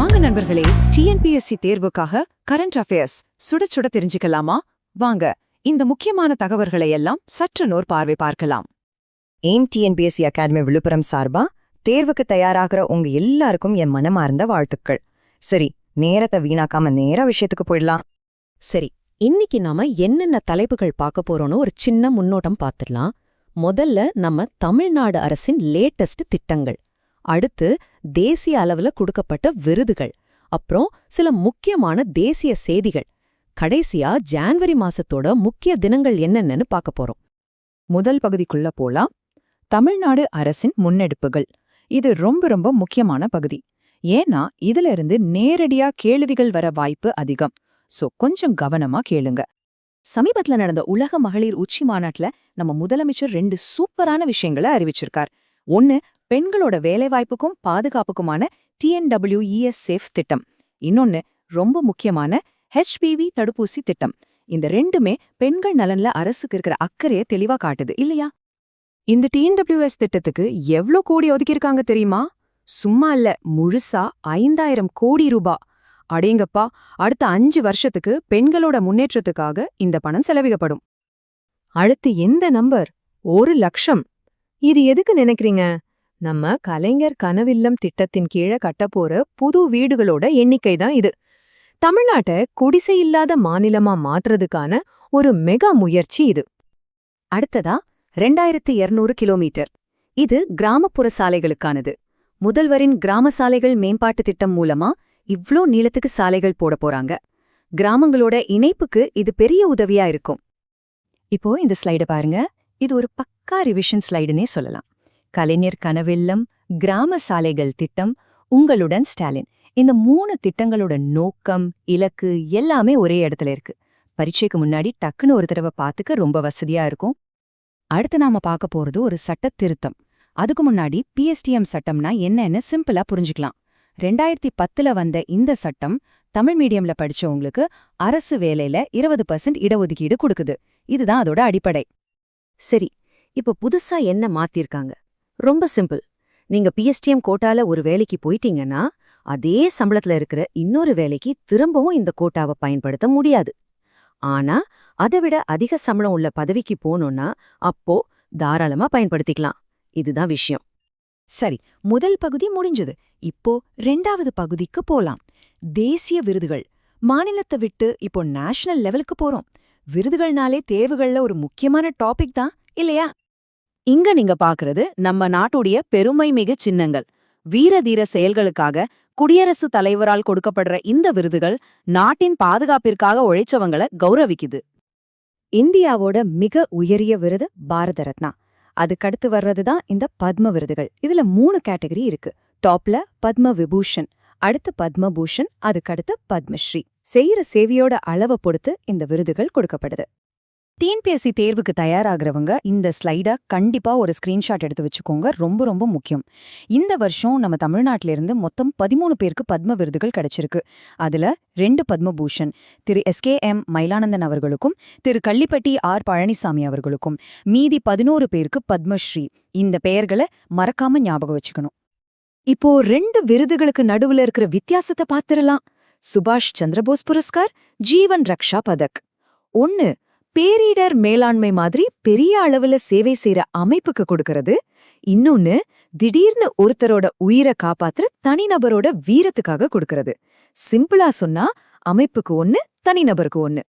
வாங்க நண்பர்களே, TNPSC தேர்வுக்காக current affairs சுட சுட தெரிஞ்சுக்கலாமா? வாங்க, இந்த முக்கியமான தகவல்களை எல்லாம் சற்று நோர் பார்வை பார்க்கலாம். எய்ம் டிஎன்பிஎஸ்சி அகாடமி விழுப்புரம் சார்பா தேர்வுக்கு தயாராகிற உங்க எல்லாருக்கும் என் மனமார்ந்த வாழ்த்துக்கள். சரி, நேரத்தை வீணாக்காம நேரா விஷயத்துக்கு போயிடலாம். சரி, இன்னைக்கு நாம என்னென்ன தலைப்புகள் பார்க்க போறோம்னு ஒரு சின்ன முன்னோட்டம் பார்த்துடலாம். முதல்ல நம்ம தமிழ்நாடு அரசின் லேட்டஸ்ட் திட்டங்கள், அடுத்து தேசிய அளவுல கொடுக்கப்பட்ட விருதுகள், அப்புறம் சில முக்கியமான தேசிய செய்திகள், கடைசியா ஜான்வரி மாசத்தோட முக்கிய தினங்கள் என்னென்னு பார்க்க போறோம். முதல் பகுதிக்குள்ள போலாம். தமிழ்நாடு அரசின் முன்னெடுப்புகள். இது ரொம்ப ரொம்ப முக்கியமான பகுதி. ஏன்னா இதுல இருந்து நேரடியா கேள்விகள் வர வாய்ப்பு அதிகம். சோ கொஞ்சம் கவனமா கேளுங்க. சமீபத்துல நடந்த உலக மகளிர் உச்சி மாநாட்டுல நம்ம முதலமைச்சர் 2 சூப்பரான விஷயங்களை அறிவிச்சிருக்கார். ஒன்னு, பெண்களோட வேலைவாய்ப்புக்கும் பாதுகாப்புக்குமான TNWES சேஃப் திட்டம். இன்னொன்னு, ரொம்ப முக்கியமான HPV தடுப்பூசி திட்டம். இந்த ரெண்டுமே பெண்கள் நலன்ல அரசுக்கு இருக்கிற அக்கறையை தெளிவா காட்டுது இல்லையா? இந்த TNWS திட்டத்துக்கு எவ்ளோ கோடி ஒதுக்கியிருக்காங்க தெரியுமா? சும்மா இல்ல, முழுசா 5000 கோடி ரூபா. அடேங்கப்பா, அடுத்த 5 வருஷத்துக்கு பெண்களோட முன்னேற்றத்துக்காக இந்த பணம் செலவிடப்படும். அடுத்து எந்த நம்பர்? 1,00,000. இது எதுக்கு நினைக்கிறீங்க? நம்ம கலைஞர் கனவில்லம் திட்டத்தின் கீழே கட்டப்போற புது வீடுகளோட எண்ணிக்கை தான் இது. தமிழ்நாட்டை குடிசை இல்லாத மாநிலமா மாற்றுறதுக்கான ஒரு மெகா முயற்சி இது. அடுத்ததா 2200 கிலோமீட்டர். இது கிராமப்புற சாலைகளுக்கானது. முதல்வரின் கிராம சாலைகள் மேம்பாட்டு திட்டம் மூலமா இவ்ளோ நீளத்துக்கு சாலைகள் போட போறாங்க. கிராமங்களோட இணைப்புக்கு இது பெரிய உதவியா இருக்கும். இப்போ இந்த ஸ்லைட பாருங்க. இது ஒரு பக்கா ரிவிஷன் ஸ்லைடுனே சொல்லலாம். கலைஞர் கனவில்லம், கிராம சாலைகள் திட்டம், உங்களுடன் ஸ்டாலின், இந்த 3 திட்டங்களோட நோக்கம், இலக்கு எல்லாமே ஒரே இடத்துல இருக்கு. பரீட்சைக்கு முன்னாடி டக்குன்னு ஒரு தடவை பார்த்துக்க ரொம்ப வசதியா இருக்கும். அடுத்து நாம பார்க்க போறது ஒரு சட்ட திருத்தம். அதுக்கு முன்னாடி PSTM சட்டம்னா என்னன்னு சிம்பிளா புரிஞ்சுக்கலாம். 2010ல வந்த இந்த சட்டம் தமிழ் மீடியம்ல படிச்சவங்களுக்கு அரசு வேலையில 20% இடஒதுக்கீடு கொடுக்குது. இதுதான் அதோட அடிப்படை. சரி, இப்ப புதுசா என்ன மாத்திருக்காங்க? ரொம்ப சிம்பிள். நீங்க PSTM கோட்டால ஒரு வேலைக்கு போயிட்டீங்கன்னா அதே சம்பளத்துல இருக்கிற இன்னொரு வேலைக்கு திரும்பவும் இந்த கோட்டாவை பயன்படுத்த முடியாது. ஆனா அதைவிட அதிக சம்பளம் உள்ள பதவிக்கு போனோம்னா அப்போ தாராளமா பயன்படுத்திக்கலாம். இதுதான் விஷயம். சரி, முதல் பகுதி முடிஞ்சது. இப்போ 2வது பகுதிக்கு போலாம். தேசிய விருதுகள். மாநிலத்தை விட்டு இப்போ நேஷனல் லெவலுக்கு போறோம். விருதுகள்னாலே தேர்வுகள்ல ஒரு முக்கியமான டாபிக் தான் இல்லையா? இங்க நீங்க பாக்குறது நம்ம நாட்டுடைய பெருமைமிகு சின்னங்கள். வீரதீர செயல்களுக்காக குடியரசுத் தலைவரால் கொடுக்கப்படுற இந்த விருதுகள் நாட்டின் பாதுகாப்பிற்காக உழைச்சவங்கள கௌரவிக்குது. இந்தியாவோட மிக உயரிய விருது பாரத ரத்னா. அதுக்கடுத்து வர்றதுதான் இந்த பத்ம விருதுகள். இதுல 3 கேட்டகரி இருக்கு. டாப்ல பத்ம விபூஷன், அடுத்து பத்மபூஷன், அதுக்கடுத்து பத்மஸ்ரீ. செய்யற சேவையோட அளவை பொறுத்து இந்த விருதுகள் கொடுக்கப்படுது. டிஎன்பிஎஸ்சி தேர்வுக்கு தயாராகிறவங்க இந்த ஸ்லைட கண்டிப்பா ஒரு ஸ்கிரீன்ஷாட் எடுத்து வச்சுக்கோங்க. ரொம்ப ரொம்ப முக்கியம். இந்த வருஷம் நம்ம தமிழ்நாட்டில இருந்து மொத்தம் 13 பேருக்கு பத்ம விருதுகள் கிடைச்சிருக்கு. அதுல 2 பத்மபூஷன், திரு SKM மயிலானந்தன் அவர்களுக்கும் திரு கள்ளிப்பட்டி R பழனிசாமி அவர்களுக்கும், மீதி 11 பேருக்கு பத்மஸ்ரீ. இந்த பெயர்களை மறக்காம ஞாபகம் வச்சுக்கணும். இப்போ 2 விருதுகளுக்கு நடுவுல இருக்கிற வித்தியாசத்தை பார்த்திடலாம். சுபாஷ் சந்திரபோஸ் புரஸ்கார், ஜீவன் ரக்ஷா பதக். ஒன்னு பேரிடர் மேலாண்மை மாதிரி பெரிய அளவுல சேவை செய்யற அமைப்புக்கு கொடுக்கறது. இன்னொன்னு திடீர்னு ஒருத்தரோட உயிரை காப்பாத்துற தனிநபரோட வீரத்துக்காக கொடுக்கறது. சிம்பிளா சொன்னா அமைப்புக்கு 1, தனிநபருக்கு 1.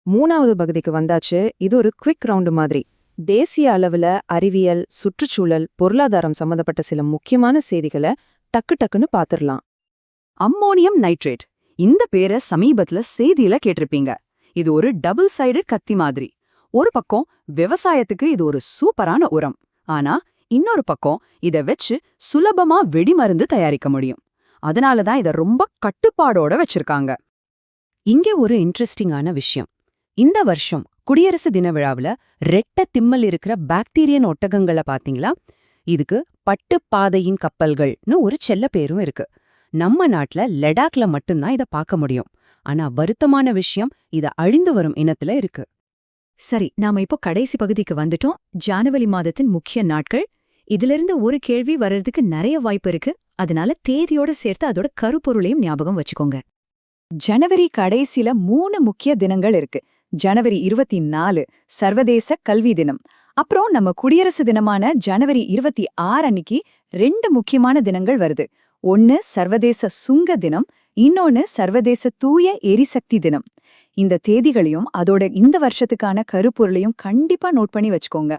3வது பகுதிக்கு வந்தாச்சு. இது ஒரு குவிக் ரவுண்டு மாதிரி. தேசிய அளவுல அறிவியல், சுற்றுச்சூழல், பொருளாதாரம் சம்பந்தப்பட்ட சில முக்கியமான செய்திகளை டக்கு டக்குன்னு பாத்துரலாம். Ammonium nitrate. இந்த பேரை சமீபத்துல செய்தியில கேட்டிருப்பீங்க. இது ஒரு டபுள் சைடட் கத்தி மாதிரி. ஒரு பக்கம் விவசாயத்துக்கு இது ஒரு சூப்பரான உரம். ஆனா இன்னொரு பக்கம் இத வச்சு சுலபமா வெடிமருந்து தயாரிக்க முடியும். அதனாலதான் இத ரொம்ப கட்டுப்பாடோட வச்சிருக்காங்க. இங்க ஒரு இன்ட்ரெஸ்டிங்கான விஷயம். இந்த வருஷம் குடியரசு தின விழாவுல ரெட்ட திம்மல் இருக்கிற பாக்டீரியன் ஒட்டகங்களை பாத்தீங்களா? இதுக்கு பட்டுப்பாதையின் கப்பல்கள்னு ஒரு செல்ல பேரும் இருக்கு. நம்ம நாட்டுல லடாக்ல மட்டும்தான் இத பார்க்க முடியும். ஆனா வருத்தமான விஷயம், இத அழிந்து வரும் இனத்துல இருக்கு. சரி, நாம இப்போ கடைசி பகுதிக்கு வந்துட்டோம். ஜனவரி மாதத்தின் முக்கிய நாட்கள். இதிலிருந்து ஒரு கேள்வி வர்றதுக்கு நிறைய வாய்ப்பு இருக்கு, அதனால தேதியோட சேர்த்து அதோட கருப்பொருளையும் ஞாபகம் வச்சுக்கோங்க. ஜனவரி கடைசில 3 முக்கிய தினங்கள் இருக்கு. ஜனவரி 24 சர்வதேச கல்வி தினம். அப்புறம் நம்ம குடியரசு தினமான ஜனவரி 26 அன்னைக்கு 2 முக்கியமான தினங்கள் வருது. ஒன்னு சர்வதேச சுங்க தினம், இன்னொன்னு சர்வதேச தூய எரிசக்தி தினம். இந்த தேதிகளையும் அதோட இந்த வருஷத்துக்கான கருப்பொருளையும் கண்டிப்பா நோட் பண்ணி வச்சுக்கோங்க.